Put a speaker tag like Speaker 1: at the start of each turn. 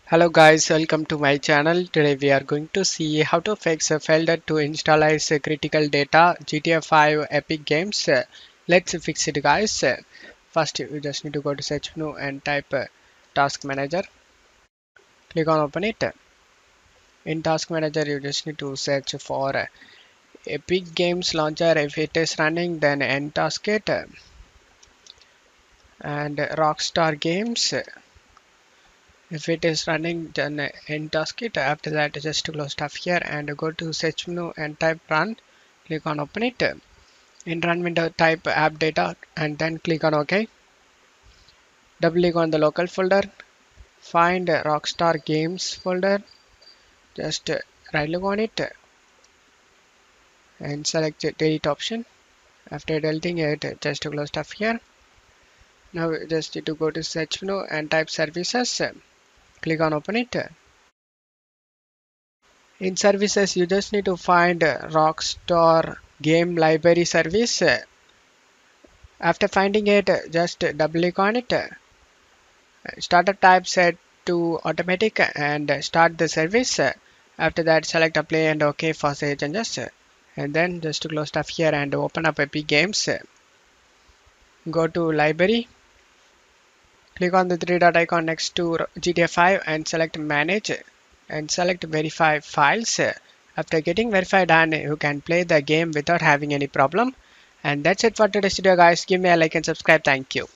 Speaker 1: Hello guys, welcome to my channel. Today we are going to see how to fix a failure to initialize critical data GTA 5 Epic Games. Let's fix it guys. First you just need to go to search menu and type task manager. Click on open it. In task manager you just need to search for Epic Games launcher. If it is running then end task it and Rockstar Games. If it is running then end task it. After that just close stuff here and go to search menu and type run. Click on open it. In run window type app data and then click on OK. Double click on the local folder. Find Rockstar Games folder. Just right click on it and select the delete option. After deleting it just close stuff here. Now just need to go to search menu and type services. Click on open it. In services you just need to find Rockstar Game Library service. After finding it just double click on it. Startup type set to automatic and start the service. After that select apply and OK for save changes. And then just to close stuff here and open up Epic Games. Go to library. Click on the three dot icon next to GTA 5 and select manage and select verify files. After getting verified done, you can play the game without having any problem. And that's it for today's video guys. Give me a like and subscribe. Thank you.